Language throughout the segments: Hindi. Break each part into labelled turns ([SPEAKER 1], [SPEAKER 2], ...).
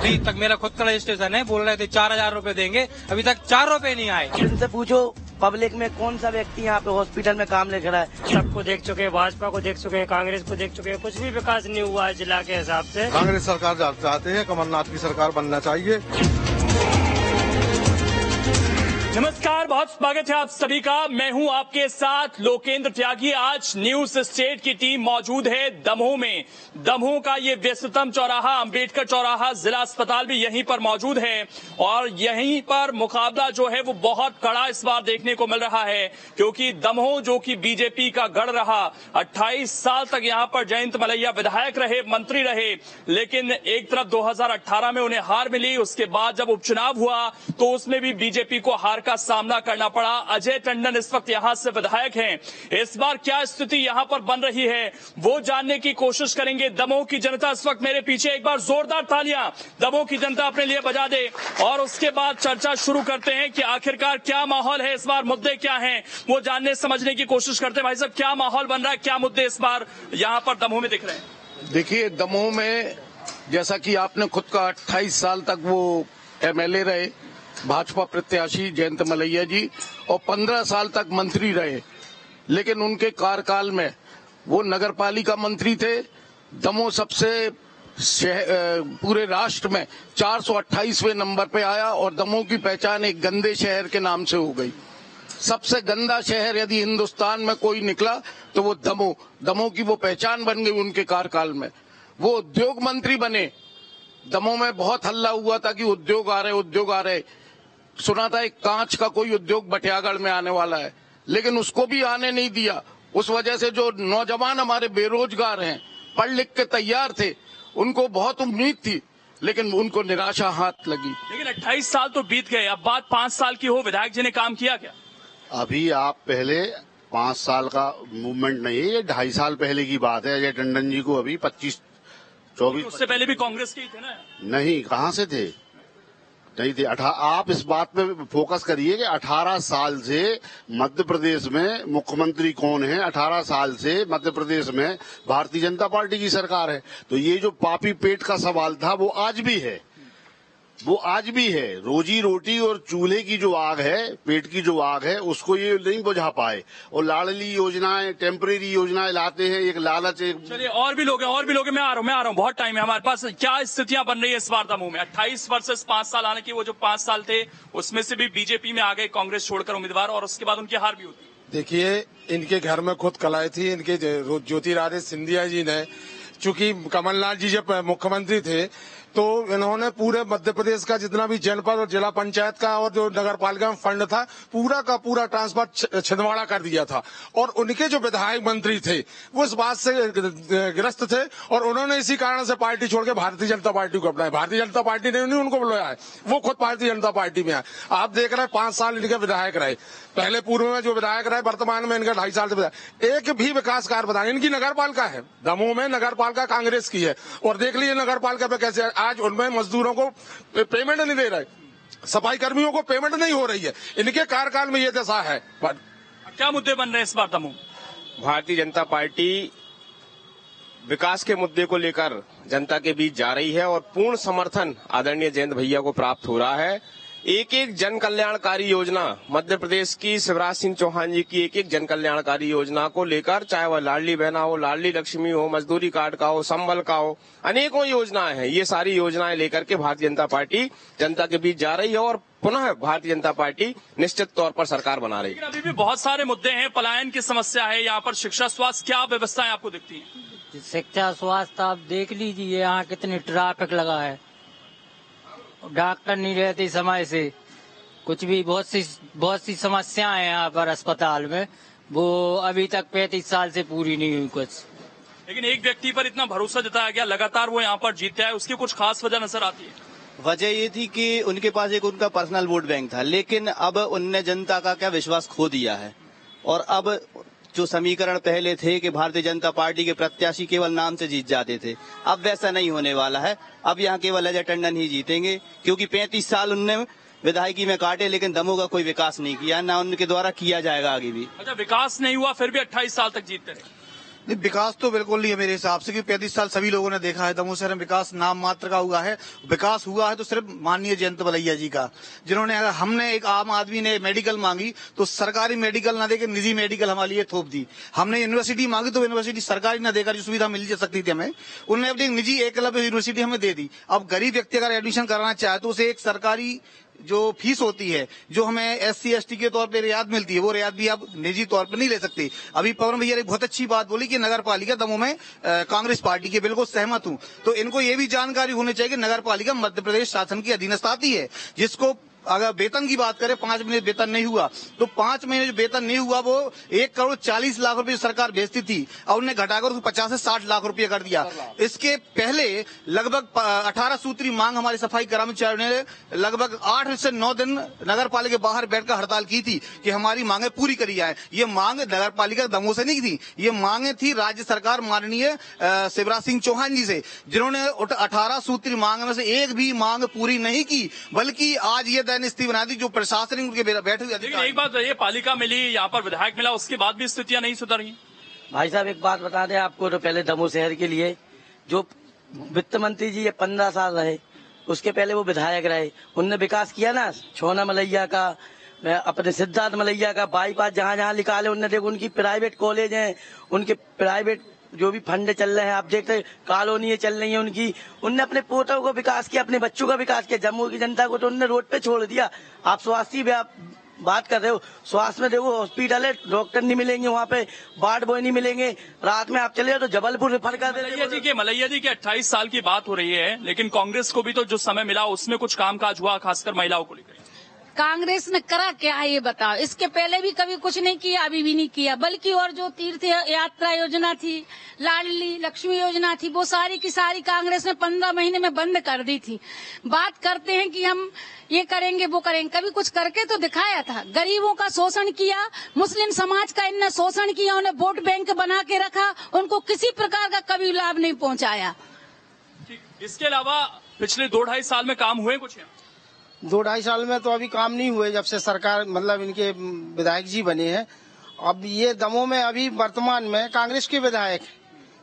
[SPEAKER 1] अभी तक मेरा खुद का रजिस्ट्रेशन है, बोल रहे थे 4,000 रुपए देंगे, अभी तक 4 रुपए नहीं आए।
[SPEAKER 2] इनसे पूछो पब्लिक में कौन सा व्यक्ति यहाँ पे हॉस्पिटल में काम लेकर है।
[SPEAKER 3] सबको देख चुके हैं, भाजपा को देख चुके हैं, कांग्रेस को देख चुके हैं, कुछ भी विकास नहीं हुआ है जिला के हिसाब से।
[SPEAKER 4] कांग्रेस सरकार चाहते हैं, कमलनाथ की सरकार बनना चाहिए।
[SPEAKER 5] नमस्कार, बहुत स्वागत है आप सभी का। मैं हूं आपके साथ लोकेंद्र त्यागी। आज न्यूज स्टेट की टीम मौजूद है दमोह में। दमोह का ये व्यस्ततम चौराहा, अंबेडकर चौराहा, जिला अस्पताल भी यहीं पर मौजूद है और यहीं पर मुकाबला जो है वो बहुत कड़ा इस बार देखने को मिल रहा है, क्योंकि दमोह जो कि बीजेपी का गढ़ रहा, 28 साल तक यहां पर जयंत मलैया विधायक रहे, मंत्री रहे, लेकिन एक तरफ 2018 में उन्हें हार मिली। उसके बाद जब उपचुनाव हुआ तो उसमें भी बीजेपी को हार का सामना करना पड़ा। अजय टंडन इस वक्त यहां से विधायक हैं। इस बार क्या स्थिति यहां पर बन रही है वो जानने की कोशिश करेंगे। दमोह की जनता इस वक्त मेरे पीछे, एक बार जोरदार तालियां दमोह की जनता अपने लिए बजा दे और उसके बाद चर्चा शुरू करते हैं कि आखिरकार क्या माहौल है इस बार, मुद्दे क्या हैं वो जानने समझने की कोशिश करते हैं। भाई साहब, क्या माहौल बन रहा है, क्या मुद्दे इस बार यहां पर दमोह में दिख रहे हैं?
[SPEAKER 6] देखिए, दमोह में जैसा कि आपने खुद का 28 साल तक वो एमएलए रहे, भाजपा प्रत्याशी जयंत मलैया जी, और 15 साल तक मंत्री रहे, लेकिन उनके कार्यकाल में वो नगरपालिका मंत्री थे। दमोह सबसे पूरे राष्ट्र में 428वें नंबर पे आया और दमोह की पहचान एक गंदे शहर के नाम से हो गई। सबसे गंदा शहर यदि हिंदुस्तान में कोई निकला तो वो दमोह की वो पहचान बन गई उनके कार्यकाल में। वो उद्योग मंत्री बने। दमोह में बहुत हल्ला हुआ था कि उद्योग आ रहे। सुना था एक कांच का कोई उद्योग बटियागढ़ में आने वाला है, लेकिन उसको भी आने नहीं दिया। उस वजह से जो नौजवान हमारे बेरोजगार हैं, पढ़ लिख के तैयार थे, उनको बहुत उम्मीद थी, लेकिन उनको निराशा हाथ लगी।
[SPEAKER 5] लेकिन 28 साल तो बीत गए, अब बात 5 साल की हो। विधायक जी ने काम किया क्या?
[SPEAKER 7] अभी आप पहले 5 साल का मूवमेंट नहीं है, ये 2.5 साल पहले की बात है। अजय टंडन जी को अभी 25-24,
[SPEAKER 5] उससे पहले भी कांग्रेस के ही थे ना?
[SPEAKER 7] नहीं, कहाँ से थे, नहीं थे। आप इस बात पे फोकस करिए कि 18 साल से मध्य प्रदेश में मुख्यमंत्री कौन है। 18 साल से मध्य प्रदेश में भारतीय जनता पार्टी की सरकार है। तो ये जो पापी पेट का सवाल था वो आज भी है, रोजी रोटी और चूल्हे की जो आग है, पेट की जो आग है, उसको ये नहीं बुझा पाए। और लाडली योजनाएं, टेम्परेरी योजनाएं लाते हैं, एक लालच।
[SPEAKER 5] चलिए, और भी लोग हैं, मैं आ रहा हूँ, बहुत टाइम है हमारे पास। क्या स्थितियां बन रही है इस बार दमोह में? 28 वर्सेस 5 साल आने की, वो जो 5 साल थे उसमें से भी बीजेपी में आ गए कांग्रेस छोड़कर उम्मीदवार, और उसके बाद उनकी हार भी होती।
[SPEAKER 4] देखिए, इनके घर में खुद कलाई थी। इनके ज्योतिरादित्य सिंधिया जी ने, चूंकि कमलनाथ जी जब मुख्यमंत्री थे तो इन्होंने पूरे मध्य प्रदेश का जितना भी जनपद और जिला पंचायत का और जो नगर पालिका में फंड था, पूरा का पूरा ट्रांसफर छिंदवाड़ा कर दिया था। और उनके जो विधायक मंत्री थे वो इस बात से ग्रस्त थे और उन्होंने इसी कारण से पार्टी छोड़ के भारतीय जनता पार्टी को अपनाया। भारतीय जनता पार्टी ने नहीं उनको बुलाया है, वो खुद भारतीय जनता पार्टी में है। आप देख रहे हैं 5 साल इनके विधायक रहे, पहले पूर्व में जो विधायक रहे, वर्तमान में इनका 2.5 साल से विधायक। एक भी विकास कार्य बताया। इनकी नगर पालिका है, दमोह में नगर पालिका कांग्रेस की है, और देख लीजिए नगर पालिका पे कैसे आज उनमें मजदूरों को पेमेंट नहीं दे रहे, सफाई कर्मियों को पेमेंट नहीं हो रही है। इनके कार्यकाल में ये दशा है।
[SPEAKER 5] क्या मुद्दे बन रहे हैं इस बार दमोह?
[SPEAKER 8] भारतीय जनता पार्टी विकास के मुद्दे को लेकर जनता के बीच जा रही है और पूर्ण समर्थन आदरणीय जयंत भैया को प्राप्त हो रहा है। एक एक जन कल्याणकारी योजना, मध्य प्रदेश की शिवराज सिंह चौहान जी की एक एक जन कल्याणकारी योजना को लेकर, चाहे वह लाडली बहना हो, लाडली लक्ष्मी हो, मजदूरी कार्ड का हो, संबल का हो, अनेकों योजनाएं हैं। ये सारी योजनाएं लेकर के भारतीय जनता पार्टी जनता के बीच जा रही है और पुनः भारतीय जनता पार्टी निश्चित तौर पर सरकार बना रही है।
[SPEAKER 5] अभी भी बहुत सारे मुद्दे हैं, पलायन की समस्या है, यहाँ पर शिक्षा, स्वास्थ्य, क्या व्यवस्थाएं आपको दिखती है?
[SPEAKER 3] शिक्षा, स्वास्थ्य आप देख लीजिए, यहाँ कितनी ट्रैफिक लगा है, डॉक्टर नहीं रहते समय से, कुछ भी बहुत सी समस्याएं हैं यहाँ पर अस्पताल में, वो अभी तक 35 साल से पूरी नहीं हुई कुछ।
[SPEAKER 5] लेकिन एक व्यक्ति पर इतना भरोसा जताया गया, लगातार वो यहाँ पर जीतता है, उसकी कुछ खास वजह नजर आती है?
[SPEAKER 2] वजह ये थी कि उनके पास एक उनका पर्सनल वोट बैंक था, लेकिन अब उनने जनता का क्या विश्वास खो दिया है। और अब जो समीकरण पहले थे कि भारतीय जनता पार्टी के प्रत्याशी केवल नाम से जीत जाते थे, अब वैसा नहीं होने वाला है। अब यहाँ केवल अजय टंडन ही जीतेंगे, क्योंकि 35 साल उनने विधायकी में काटे, लेकिन दमोह का कोई विकास नहीं किया, ना उनके द्वारा किया जाएगा आगे भी।
[SPEAKER 5] अच्छा, विकास नहीं हुआ फिर भी 28 साल तक जीतते रहे।
[SPEAKER 9] नहीं, विकास तो बिल्कुल नहीं है मेरे हिसाब से, क्योंकि 35 साल सभी लोगों ने देखा है दमोह शहर में विकास नाम मात्र का हुआ है। विकास हुआ है तो सिर्फ माननीय जयंत मलैया जी का, जिन्होंने, अगर हमने एक आम आदमी ने मेडिकल मांगी तो सरकारी मेडिकल ना देकर निजी मेडिकल हमारे लिए थोप दी। हमने यूनिवर्सिटी मांगी तो यूनिवर्सिटी सरकारी ना देकर जो सुविधा मिल सकती थी हमें, उन्होंने अपनी निजी एकलव्य यूनिवर्सिटी हमें दे दी। अब गरीब व्यक्ति अगर एडमिशन कराना चाहे तो उसे एक सरकारी जो फीस होती है, जो हमें SC ST के तौर पे रियायत मिलती है, वो रियायत भी आप निजी तौर पे नहीं ले सकते। अभी पवन भैया ने बहुत अच्छी बात बोली कि नगर पालिका दमोह में कांग्रेस पार्टी के, बिल्कुल सहमत हूं। तो इनको ये भी जानकारी होनी चाहिए कि नगर पालिका मध्य प्रदेश शासन की अधीनस्थ आती है, जिसको अगर वेतन की बात करें 5 महीने वेतन नहीं हुआ तो 5 महीने जो वेतन नहीं हुआ वो 1,40,00,000 रुपए सरकार भेजती थी और उन्हें घटाकर उसको 50 से 60 लाख रुपए कर दिया। इसके पहले लगभग 18 सूत्री मांग हमारे सफाई कर्मचारियों ने लगभग 8 से 9 दिन नगर पालिका के बाहर बैठकर हड़ताल की थी कि हमारी मांगे पूरी करी जाए। ये मांग नगर पालिका दमोह से नहीं थी, ये मांगे थी राज्य सरकार माननीय शिवराज सिंह चौहान जी से, जिन्होंने 18 सूत्री मांग में से एक भी मांग पूरी नहीं की, बल्कि आज ये स्थिति बना दी जो प्रशासनिक उनके बैठे हुए।
[SPEAKER 5] लेकिन एक बात ये पालिका मिली, यहाँ पर विधायक मिला, उसके बाद भी स्थितियां नहीं सुधरी।
[SPEAKER 10] भाई साहब एक बात बता दें आपको, तो पहले दमोह शहर के लिए जो वित्त मंत्री जी ये 15 साल रहे, उसके पहले वो विधायक रहे, उनने विकास किया ना। छोना मलैया का, अपने सिद्धार्थ मलैया का बाईपास जहाँ जहाँ निकाले उनने, देखो उनकी प्राइवेट कॉलेज है, उनके प्राइवेट जो भी फंड चल रहे हैं, आप देखते हैं कॉलोनी चल रही है उनकी, उनने अपने पोतों को विकास किया, अपने बच्चों का विकास किया। जम्मू की जनता को तो उनने रोड पे छोड़ दिया। आप स्वास्थ्य भी आप बात कर रहे हो, स्वास्थ्य में देखो हॉस्पिटल है, डॉक्टर नहीं मिलेंगे वहाँ पे, वार्ड बॉय नहीं मिलेंगे। रात में आप चले तो जबलपुर रेफर कर दे।
[SPEAKER 5] मलैया जी के 28 साल की बात हो रही है, लेकिन कांग्रेस को भी तो जो समय मिला उसमें कुछ कामकाज हुआ, खासकर महिलाओं को लेकर।
[SPEAKER 11] कांग्रेस ने करा क्या है ये बताओ? इसके पहले भी कभी कुछ नहीं किया, अभी भी नहीं किया। बल्कि और जो तीर्थ यात्रा योजना थी, लाडली लक्ष्मी योजना थी, वो सारी की सारी कांग्रेस ने 15 महीने में बंद कर दी थी। बात करते हैं कि हम ये करेंगे वो करेंगे, कभी कुछ करके तो दिखाया था। गरीबों का शोषण किया, मुस्लिम समाज का इनने शोषण किया, उन्हें वोट बैंक बना के रखा, उनको किसी प्रकार का कभी लाभ नहीं पहुँचाया।
[SPEAKER 5] इसके अलावा पिछले 2-2.5 साल में काम हुए कुछ?
[SPEAKER 12] 2-2.5 साल में तो अभी काम नहीं हुए, जब से सरकार मतलब इनके विधायक जी बने हैं। अब ये दमोह में अभी वर्तमान में कांग्रेस के विधायक,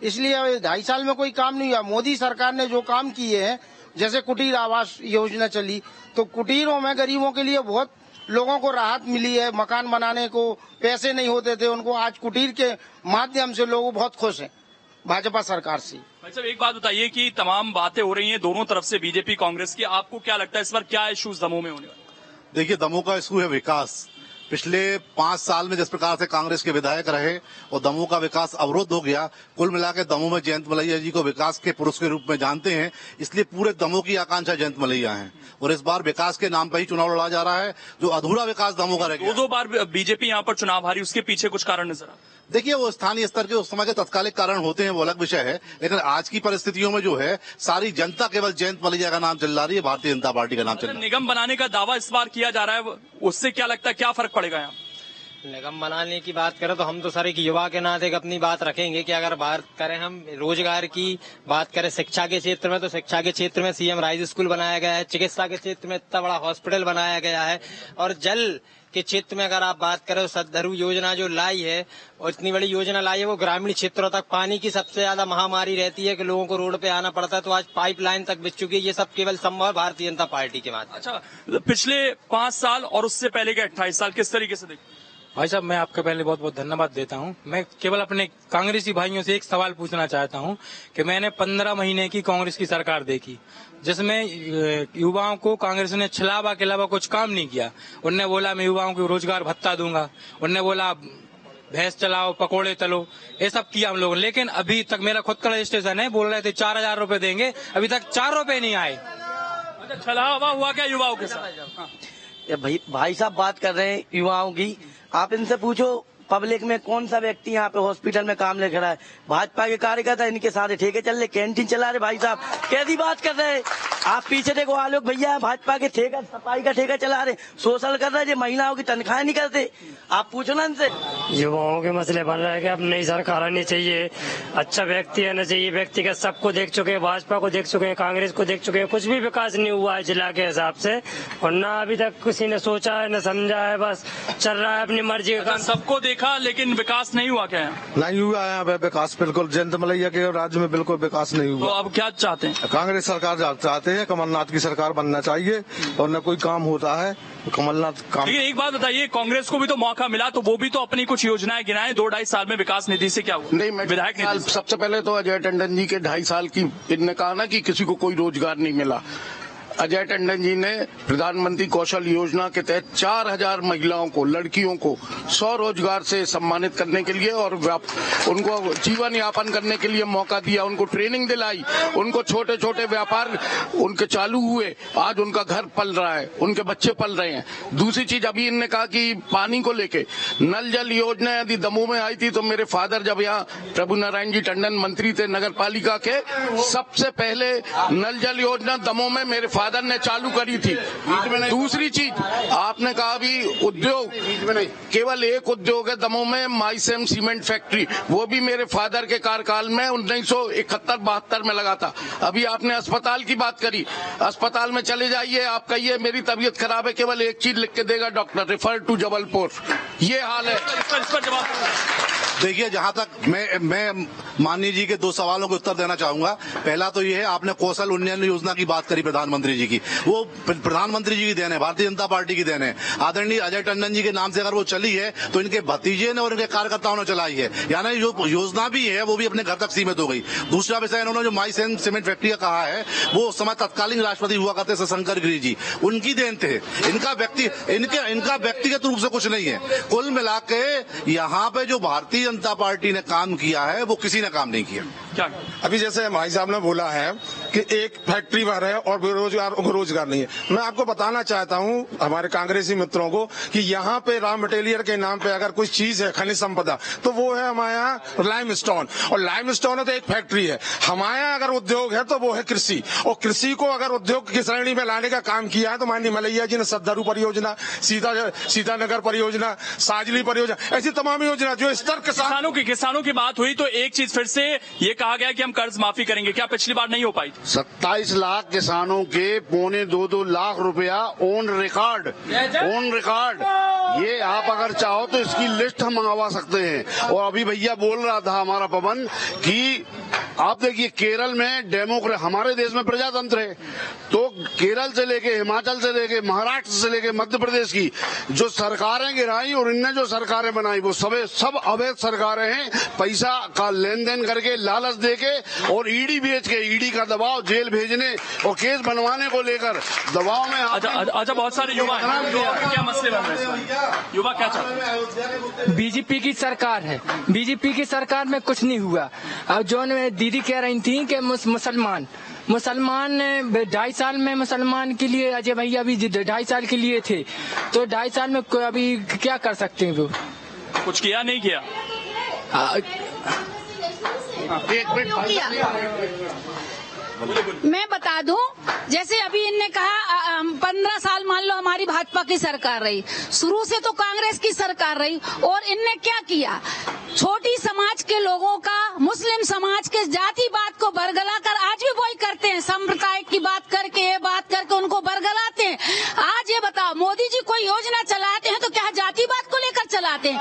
[SPEAKER 12] इसलिए 2.5 साल में कोई काम नहीं हुआ। मोदी सरकार ने जो काम किए हैं, जैसे कुटीर आवास योजना चली, तो कुटीरों में गरीबों के लिए बहुत लोगों को राहत मिली है। मकान बनाने को पैसे नहीं होते थे उनको, आज कुटीर के माध्यम से लोग बहुत खुश हैं भाजपा सरकार से।
[SPEAKER 5] भाई साहब एक बात बताइए कि तमाम बातें हो रही हैं दोनों तरफ से, बीजेपी कांग्रेस की, आपको क्या लगता है इस बार क्या इश्यूज दमोह में होने वाले?
[SPEAKER 13] देखिए, दमोह का इशू है विकास। पिछले 5 साल में जिस प्रकार से कांग्रेस के विधायक रहे और दमोह का विकास अवरुद्ध हो गया, कुल मिलाकर दमोह में जयंत मलैया जी को विकास के पुरुष के रूप में जानते हैं, इसलिए पूरे दमोह की आकांक्षा जयंत मलैया है और इस बार विकास के नाम पर ही चुनाव लड़ा जा रहा है। जो अधूरा विकास दमोह का रह गया,
[SPEAKER 5] 2 बार बीजेपी यहाँ पर चुनाव हारी, उसके पीछे कुछ कारण नजर आता?
[SPEAKER 13] देखिए, वो स्थानीय स्तर के उस समय के तत्कालिक कारण होते हैं, वो अलग विषय है, लेकिन आज की परिस्थितियों में जो है सारी जनता केवल जयंत मलैया का नाम चल रही है, भारतीय जनता पार्टी का नाम चल रहा है।
[SPEAKER 5] निगम बनाने का दावा इस बार किया जा रहा है, उससे क्या लगता है क्या फर्क पड़ेगा यहाँ?
[SPEAKER 14] निगम बनाने की बात करें तो हम तो सर एक युवा के नाते अपनी बात रखेंगे कि अगर बात करें हम रोजगार की, बात करें शिक्षा के क्षेत्र में, तो शिक्षा के क्षेत्र में सीएम राइज स्कूल बनाया गया है, चिकित्सा के क्षेत्र में इतना बड़ा हॉस्पिटल बनाया गया है, और जल के क्षेत्र में अगर आप बात करें तो सद्धरू योजना जो लाई है और इतनी बड़ी योजना लाई है, वो ग्रामीण क्षेत्रों तक पानी की सबसे ज्यादा महामारी रहती है कि लोगों को रोड पे आना पड़ता है, तो आज पाइपलाइन तक बिछ चुकी है। ये सब केवल संभव भारतीय जनता पार्टी के माध्यम।
[SPEAKER 5] अच्छा, पिछले 5 साल और उससे पहले के 28 साल किस तरीके से देखते?
[SPEAKER 1] भाई साहब, मैं आपका पहले बहुत बहुत धन्यवाद देता हूं। मैं केवल अपने कांग्रेसी भाइयों से एक सवाल पूछना चाहता हूं कि मैंने 15 महीने की कांग्रेस की सरकार देखी, जिसमें युवाओं को कांग्रेस ने छलावा के अलावा कुछ काम नहीं किया। उनने बोला मैं युवाओं को रोजगार भत्ता दूंगा, उनने बोला भैंस चलाओ, पकोड़े तलो, ये सब किया हम लोग। लेकिन अभी तक मेरा खुद का रजिस्ट्रेशन है, बोल रहे थे 4,000 रुपए देंगे, अभी तक 4 रुपए नहीं आए।
[SPEAKER 5] अच्छा, छलावा हुआ क्या युवाओं के साथ?
[SPEAKER 10] भाई साहब बात कर रहे हैं युवाओं की, आप इनसे पूछो पब्लिक में कौन सा व्यक्ति यहाँ पे हॉस्पिटल में काम ले खड़ा है? भाजपा के कार्यकर्ता इनके सारे ठेके चल रहे, कैंटीन चला रहे। भाई साहब कैसी बात कर रहे हैं आप? पीछे देखो आलोक भैया भाजपा के ठेका, सफाई का ठेका चला रहे, सोशल कर रहे, महिलाओं की तनख्वाह नहीं करते। आप पूछो ना इनसे।
[SPEAKER 15] युवाओं के मसले बन रहे हैं कि अब नई सरकार आनी चाहिए, अच्छा व्यक्ति आना चाहिए। व्यक्तिगत सबको देख चुके हैं, भाजपा को देख चुके हैं, कांग्रेस को देख चुके हैं, कुछ भी विकास नहीं हुआ है जिला के हिसाब से, और न अभी तक किसी ने सोचा है न समझा है, बस चल रहा है अपनी मर्जी का काम।
[SPEAKER 5] सबको देख देखा लेकिन विकास नहीं हुआ क्या?
[SPEAKER 13] नहीं हुआ है यहाँ पे विकास, बिल्कुल जयंत मलैया के राज्य में बिल्कुल विकास नहीं हुआ।
[SPEAKER 5] तो अब क्या चाहते हैं?
[SPEAKER 13] कांग्रेस सरकार चाहते हैं, कमलनाथ की सरकार बनना चाहिए और न कोई काम होता है कमलनाथ काम।
[SPEAKER 5] लेकिन एक बात बताइए, कांग्रेस को भी तो मौका मिला तो वो भी तो अपनी कुछ योजनाएं गिनाए 2-2.5 साल में। विकास निधि से क्या हुआ?
[SPEAKER 6] नहीं, विधायक निधि सबसे पहले तो अजय टंडन जी के 2.5 साल की इनने कहा ना कि किसी को कोई रोजगार नहीं मिला। अजय टंडन जी ने प्रधानमंत्री कौशल योजना के तहत 4000 महिलाओं को, लड़कियों को स्वरोजगार से सम्मानित करने के लिए और उनको जीवन यापन करने के लिए मौका दिया, उनको ट्रेनिंग दिलाई, उनको छोटे छोटे व्यापार उनके चालू हुए, आज उनका घर पल रहा है, उनके बच्चे पल रहे हैं। दूसरी चीज अभी इनने कहा कि पानी को लेके नल जल योजना यदि दमोह में आई थी तो मेरे फादर जब यहाँ प्रभु नारायण जी टंडन मंत्री थे नगर पालिका के, सबसे पहले नल जल योजना दमोह में मेरे फादर ने चालू करी थी। दूसरी चीज आपने कहा भी उद्योग, केवल एक उद्योग है दमोह में, माइसेम सीमेंट फैक्ट्री, वो भी मेरे फादर के कार्यकाल में 1971-72 में लगा था। अभी आपने अस्पताल की बात करी, अस्पताल में चले जाइए, आप कहिए मेरी तबीयत खराब है, केवल एक चीज लिख के देगा डॉक्टर, रेफर टू जबलपुर। ये हाल है।
[SPEAKER 5] इस पर जवाब
[SPEAKER 13] देखिए, जहां तक मैं माननीय जी के 2 सवालों के उत्तर देना चाहूंगा। पहला तो ये है, आपने कौशल उन्नयन योजना की बात करी प्रधानमंत्री जी की, वो प्रधानमंत्री जी की देन है, भारतीय जनता पार्टी की देन है। आदरणीय अजय टंडन जी के नाम से अगर वो चली है तो इनके भतीजे ने और इनके कार्यकर्ताओं ने चलाई है, यानी जो योजना भी है वो भी अपने घर तक सीमित हो गई। दूसरा विषय, इन्होंने जो माई सीमेंट फैक्ट्री का कहा है, वो उस समय तत्कालीन राष्ट्रपति हुआ करते शंकर गिरी जी, उनकी देन थे। इनका व्यक्तिगत रूप से कुछ नहीं है। कुल मिला के यहाँ पे जो भारतीय जनता पार्टी ने काम किया है वो किसी ने काम नहीं किया।
[SPEAKER 5] क्या
[SPEAKER 4] अभी जैसे भाई साहब ने बोला है कि एक फैक्ट्री भर है और बेरोजगार को रोजगार नहीं है, मैं आपको बताना चाहता हूं हमारे कांग्रेसी मित्रों को कि यहाँ पे रॉ मटेरियल के नाम पे अगर कोई चीज है खनिज संपदा तो वो है हमारे यहाँ लाइमस्टोन, और लाइमस्टोन है तो एक फैक्ट्री है। हमारे यहाँ अगर उद्योग है तो वो है कृषि, और कृषि को अगर उद्योग की श्रेणी में लाने का काम किया है तो माननीय मलैया जी ने सद्धरू परियोजना, सीतानगर परियोजना, साजली परियोजना, ऐसी तमाम योजना जो स्तर
[SPEAKER 5] किसानों की बात हुई तो एक चीज फिर से ये कहा गया कि हम कर्ज माफी करेंगे, क्या पिछली बार नहीं हो पाई?
[SPEAKER 7] 27 लाख किसानों के 2.25 लाख रुपया ऑन रिकॉर्ड। ये आप अगर चाहो तो इसकी लिस्ट हम मंगवा सकते हैं। और अभी भैया बोल रहा था हमारा पवन कि आप देखिए केरल में डेमोक्रेसी, हमारे देश में प्रजातंत्र है, तो केरल से लेके हिमाचल से लेके महाराष्ट्र से लेके मध्य प्रदेश की जो सरकारें गिराई और इनने जो सरकारें बनाई वो सब अवैध सरकारें हैं। पैसा का लेन देन करके, लालच देके और ईडी भेज के, ईडी का दबाव, जेल भेजने और केस बनवाने को लेकर दबाव में।
[SPEAKER 5] अच्छा, बहुत सारे युवा क्या मसले बन रहे हैं? युवा क्या चाहते हैं?
[SPEAKER 16] बीजेपी की सरकार है, बीजेपी की सरकार में कुछ नहीं हुआ। और जो दीदी कह रही थी कि मुसलमान 2.5 साल में मुसलमान के लिए, अजय भैया भी 2.5 साल के लिए थे, तो 2.5 साल में अभी क्या कर सकते हैं? वो
[SPEAKER 5] कुछ किया नहीं किया?
[SPEAKER 11] मैं बता दूं, जैसे अभी इनने कहा 15 साल मान लो हमारी भाजपा की सरकार रही, शुरू से तो कांग्रेस की सरकार रही, और इनने क्या किया? छोटी समाज के लोगों का, मुस्लिम समाज के जातिवाद को बरगला कर आज भी वही करते हैं, सांप्रदायिक की बात करके, ये बात करके उनको बरगलाते हैं। आज ये बताओ, मोदी जी कोई योजना चलाते हैं तो क्या जातिवाद को लेकर चलाते हैं?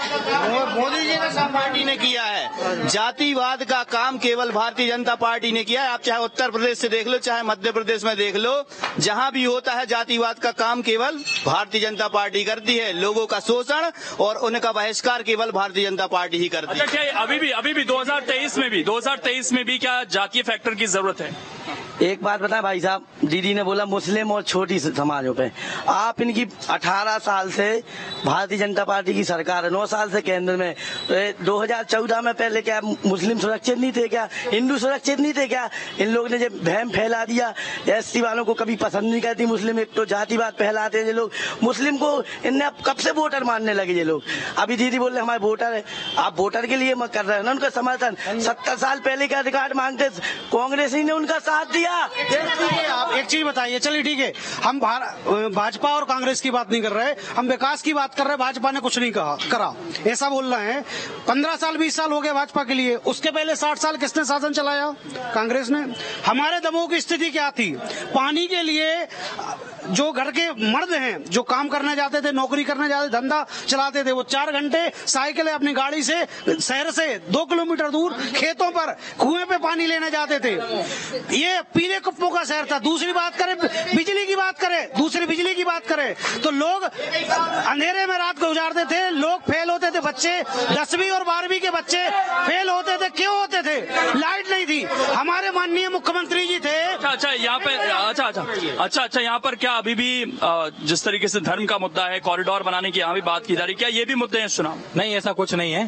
[SPEAKER 2] मोदी जी ने सब पार्टी ने किया है। जातिवाद का काम केवल भारतीय जनता पार्टी ने किया है। आप चाहे उत्तर प्रदेश से देख लो, चाहे मध्य प्रदेश में देख लो, जहां भी होता है जातिवाद का काम केवल भारतीय जनता पार्टी करती है। लोगों का शोषण और उनका बहिष्कार केवल भारतीय जनता पार्टी ही करती है।
[SPEAKER 5] अच्छा, क्या अभी भी 2023 में भी क्या जातीय फैक्टर की जरूरत है?
[SPEAKER 10] एक बात बताएं भाई साहब, दीदी ने बोला मुस्लिम और छोटी समाजों पे, आप इनकी 18 साल से भारतीय जनता पार्टी की सरकार है, 9 साल से केंद्र में। 2014 में पहले क्या मुस्लिम सुरक्षित नहीं थे क्या? हिंदू सुरक्षित नहीं थे क्या? इन लोगों ने जब भ्रम फैला दिया, एससी वालों को कभी पसंद नहीं करती मुस्लिम, एक तो जातिवाद फैलाते हैं ये लोग, मुस्लिम को इनने कब से वोटर मानने लगे ये लोग। अभी दीदी बोल रहे हमारे वोटर है, आप वोटर के लिए मत कर रहे हैं ना उनका समर्थन। 70 साल पहले का अधिकार मांगते, कांग्रेस ही ने उनका साथ दिया।
[SPEAKER 12] आप एक चीज बताइए, चलिए ठीक है, हम भाजपा और कांग्रेस की बात नहीं कर रहे, हम विकास की बात कर रहे हैं। भाजपा ने कुछ नहीं करा, ऐसा बोल रहे हैं। 15 साल 20 साल हो गए भाजपा के लिए, उसके पहले 60 साल किसने शासन चलाया? कांग्रेस ने। हमारे दमोह की स्थिति क्या थी? पानी के लिए
[SPEAKER 17] जो घर के मर्द हैं, जो काम करने जाते थे, नौकरी करने जाते, धंधा चलाते थे, वो 4 घंटे साइकिल अपनी गाड़ी से शहर से 2 किलोमीटर दूर खेतों पर कुएं पे पानी लेने जाते थे। ये पीले कुप्पों का शहर था। दूसरी बात करें बिजली की बात करें तो लोग अंधेरे में रात गुजारते थे, लोग फेल होते थे, बच्चे 10वीं और 12वीं के बच्चे फेल होते थे। क्यों होते थे? लाइट नहीं थी। हमारे माननीय मुख्यमंत्री जी थे।
[SPEAKER 5] अच्छा यहाँ पे अच्छा यहाँ पर क्या अभी भी जिस तरीके से धर्म का मुद्दा है, कॉरिडोर बनाने की यहाँ भी बात की जा रही है, क्या ये भी मुद्दे हैं चुनाव?
[SPEAKER 1] नहीं, ऐसा कुछ नहीं है,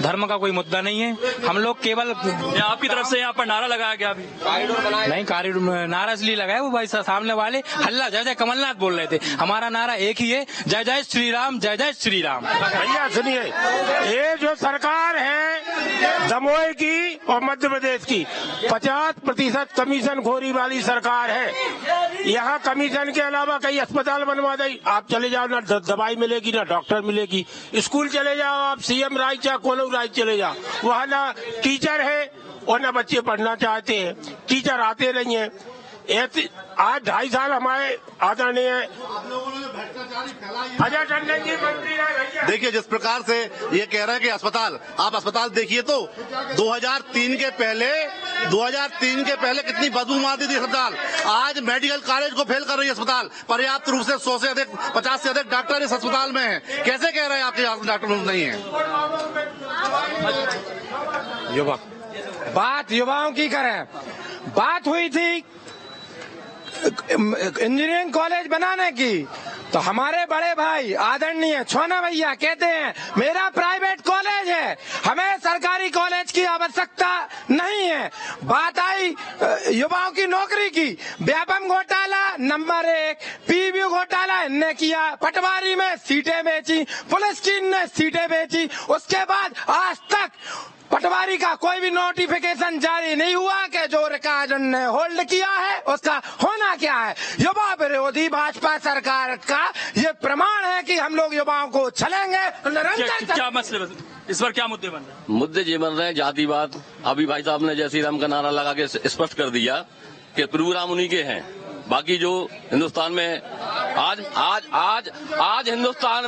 [SPEAKER 1] धर्म का कोई मुद्दा नहीं है। हम लोग केवल
[SPEAKER 5] आपकी तरफ से यहाँ पर नारा लगाया गया अभी?
[SPEAKER 1] नहीं, कॉरिडोर नारा इसलिए लगाया, वो भाई सामने वाले हल्ला जय जय कमलनाथ बोल रहे थे। हमारा नारा एक ही है, जय जय श्री राम, जय जय श्री राम।
[SPEAKER 18] भैया सुनिए, ये जो सरकार है दमोह की और मध्य प्रदेश की 50% कमीशन खोरी वाली सरकार है। यहाँ कमीशन के अलावा कई अस्पताल बनवा दी, आप चले जाओ ना दवाई मिलेगी ना डॉक्टर मिलेगी। स्कूल चले जाओ आप, सीएम राइज या कोनो राइज चले जाओ, वहाँ ना टीचर है और ना बच्चे पढ़ना चाहते हैं, टीचर आते नहीं है। आज 2.5 साल हमारे आदरणीय अजय टंडन जी मंत्री है।
[SPEAKER 13] देखिए जिस प्रकार से ये कह रहे हैं कि अस्पताल, आप अस्पताल देखिए तो 2003 के पहले कितनी बदबू आती थी अस्पताल। आज मेडिकल कॉलेज को फेल कर रही है अस्पताल। पर्याप्त रूप से 100 से अधिक 50 से अधिक डॉक्टर इस अस्पताल में हैं। कैसे कह रहे हैं आपके डॉक्टर नहीं है?
[SPEAKER 18] बात युवाओं की करें, बात हुई थी इंजीनियरिंग कॉलेज बनाने की, तो हमारे बड़े भाई आदरणीय छोना भैया कहते हैं मेरा प्राइवेट कॉलेज है, हमें सरकारी कॉलेज की आवश्यकता नहीं है। बात आई युवाओं की नौकरी की, व्यापम घोटाला नंबर 1, पीबी घोटाला इनने किया, पटवारी में सीटें बेची, पुलिस की इनने सीटें बेची, उसके बाद आज तक पटवारी का कोई भी नोटिफिकेशन जारी नहीं हुआ कि जो रिकॉर्ड ने होल्ड किया है उसका होना क्या है। युवा विरोधी भाजपा सरकार का ये प्रमाण है कि हम लोग युवाओं को छलेंगे।
[SPEAKER 5] क्या मसले, इस पर क्या मुद्दे बन रहे हैं?
[SPEAKER 19] मुद्दे ये बन रहे हैं जातिवाद। अभी भाई साहब ने जय श्री राम का नारा लगा के स्पष्ट कर दिया कि प्रभु राम उन्हीं के हैं। बाकी जो हिंदुस्तान में आज हिंदुस्तान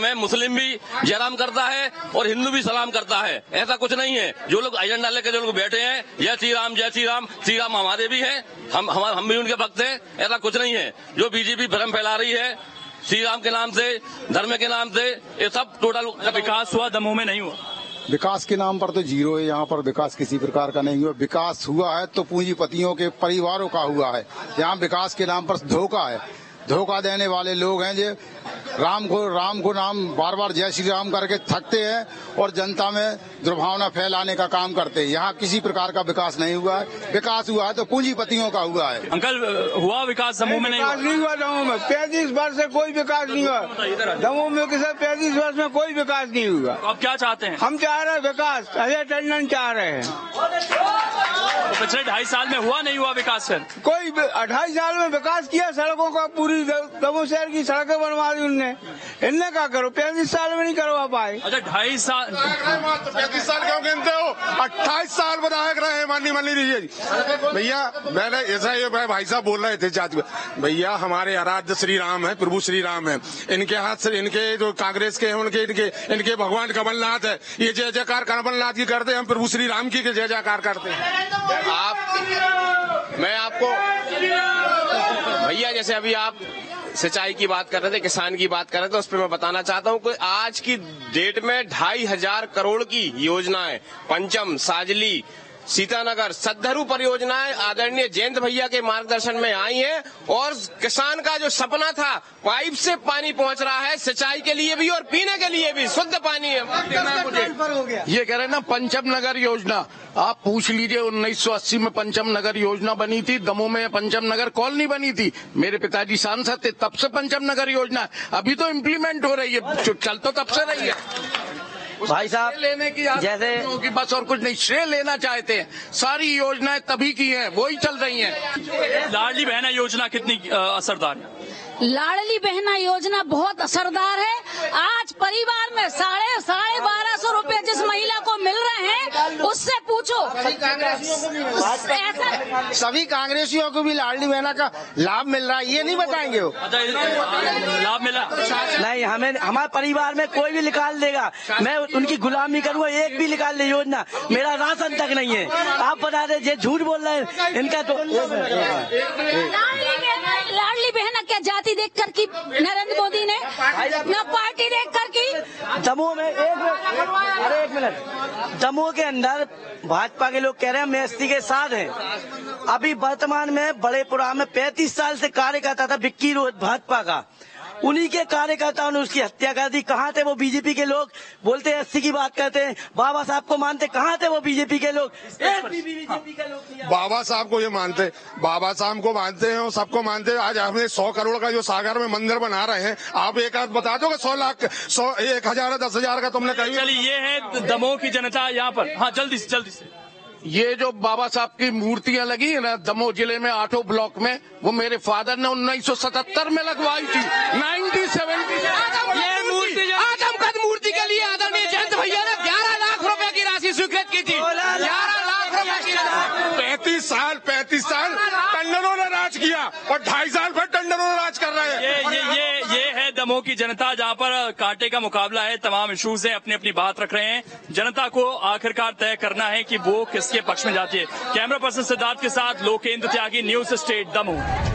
[SPEAKER 19] में मुस्लिम भी जयराम करता है और हिंदू भी सलाम करता है। ऐसा कुछ नहीं है। जो लोग एजेंडा लेकर जो लोग बैठे हैं जय श्री राम श्री राम हमारे भी हैं, हम भी उनके भक्त हैं। ऐसा कुछ नहीं है। जो बीजेपी भ्रम फैला रही है श्री राम के नाम से, धर्म के नाम से, ये सब टोटल
[SPEAKER 5] विकास हुआ दमोह में नहीं हुआ।
[SPEAKER 20] विकास के नाम पर तो जीरो है। यहाँ पर विकास किसी प्रकार का नहीं हुआ। विकास हुआ है तो पूंजीपतियों के परिवारों का हुआ है। यहाँ विकास के नाम पर धोखा है। धोखा देने वाले लोग हैं जो राम को नाम बार बार जय श्री राम करके थकते हैं और जनता में दुर्भावना फैलाने का काम करते हैं। यहाँ किसी प्रकार का विकास नहीं हुआ है। विकास हुआ है तो पूंजीपतियों का हुआ है।
[SPEAKER 5] अंकल हुआ विकास दमोह में? नहीं
[SPEAKER 21] हुआ दमोह में। 35 वर्ष से कोई विकास नहीं हुआ दमोह में। 35 वर्ष में कोई विकास नहीं हुआ।
[SPEAKER 5] तो आप क्या चाहते हैं?
[SPEAKER 21] हम चाह रहे हैं विकास। अजय टंडन चाह रहे हैं।
[SPEAKER 5] तो पिछले 2.5 साल में हुआ नहीं हुआ विकास? फिर
[SPEAKER 21] कोई 2.5 साल में विकास किया, सड़कों का पूरी दमोह शहर की सड़कें बनवा दी उनने। इनने क्या करो, 35 साल में नहीं करवा पाए।
[SPEAKER 5] अच्छा 2.5 साल
[SPEAKER 4] 35 साल क्यों गिनते हो? 28 साल विधायक रहे माननीय जी। भैया मैंने ऐसा ही भाई साहब बोल रहे थे जाति भैया हमारे आराध्य श्री राम है, प्रभु श्री राम है। इनके हाथ से इनके जो कांग्रेस के हैं इनके भगवान कमलनाथ है। ये जय जयकार कमलनाथ की करते, हम प्रभु श्री राम की जय जयकार करते हैं।
[SPEAKER 8] मैं आपको भैया जैसे अभी आप सिंचाई की बात कर रहे थे, किसान की बात कर रहे थे, उस पर मैं बताना चाहता हूं कि आज की डेट में 2,500 करोड़ की योजनाएं पंचम, साजली, सीतानगर, सद्धरू परियोजनाएं आदरणीय जयंत भैया के मार्गदर्शन में आई हैं और किसान का जो सपना था पाइप से पानी पहुंच रहा है, सिंचाई के लिए भी और पीने के लिए भी शुद्ध पानी है।
[SPEAKER 6] ये कह रहे हैं ना पंचम नगर योजना, आप पूछ लीजिए 1980 में पंचम नगर योजना बनी थी। दमोह में पंचम नगर कॉलोनी बनी थी, मेरे पिताजी सांसद थे, तब से पंचम नगर योजना अभी तो इम्प्लीमेंट हो रही है, चल तो तब से रही है।
[SPEAKER 10] भाई साहब
[SPEAKER 6] लेने की जैसे बस और कुछ नहीं, श्रेय लेना चाहते हैं। सारी योजनाएं तभी की हैं, वही चल रही हैं।
[SPEAKER 5] लाडली बहना योजना कितनी असरदार है?
[SPEAKER 11] लाडली बहना योजना बहुत असरदार है। आज परिवार में साढ़े 1250 रुपए जिस महिला को मिल रहे हैं उससे पूछो।
[SPEAKER 12] सभी कांग्रेसियों को भी लाडली बहना का लाभ मिल रहा है, ये नहीं बताएंगे वो।
[SPEAKER 5] लाभ मिला
[SPEAKER 10] नहीं, हमें हमारे परिवार में कोई भी निकाल देगा, मैं उनकी गुलामी करूँगा, एक भी निकाल ले योजना, मेरा राशन तक नहीं है। आप बता दे, ये झूठ बोल रहे हैं इनका तो।
[SPEAKER 11] लाडली बहना क्या जाति देख कर की नरेंद्र मोदी ने, न पार्टी देख कर की।
[SPEAKER 10] दमोह में एक मिनट, दमोह के अंदर भाजपा के लोग कह रहे हैं हम एसटी के साथ हैं। अभी वर्तमान में बड़ेपुरा में 35 साल से कार्यकर्ता था विक्की रोज भाजपा का, उन्हीं के कार्यकर्ताओं ने उसकी हत्या कर दी। कहाँ थे वो बीजेपी के लोग? बोलते हैं एससी की बात करते हैं, बाबा साहब को मानते, कहाँ थे वो बीजेपी के लोग? एक भी बीजेपी के लोग
[SPEAKER 4] बाबा साहब को ये मानते, बाबा साहब को मानते हैं और सबको मानते हैं। आज हमने 100 करोड़ का जो सागर में मंदिर बना रहे हैं, आप एक आध बता दो 100 लाख 1,000 10,000 का तुमने कही।
[SPEAKER 5] चलिए, ये है दमोह की जनता यहाँ पर। हाँ, जल्दी से।
[SPEAKER 6] ये जो बाबा साहब की मूर्तियां लगी है ना दमोह जिले में 8 ब्लॉक में, वो मेरे फादर ने 1977 में लगवाई थी। 1970 ये मूर्ति, आदमकद मूर्ति के लिए आदरणीय जयंत भैया ने 11 लाख रुपए की राशि स्वीकृत की थी। 11 लाख रुपए की।
[SPEAKER 4] 35 साल टंडनों ने राज किया और 2.5 साल फिर टंडनों ने राज कर रहे हैं।
[SPEAKER 5] ये है दमोह की जनता, जहाँ पर कांटे का मुकाबला है, तमाम इश्यूज है, अपनी अपनी बात रख रहे हैं। जनता को आखिरकार तय करना है कि वो किसके पक्ष में जाती है। कैमरा पर्सन सिद्धार्थ के साथ लोकेंद्र त्यागी, न्यूज स्टेट दमोह।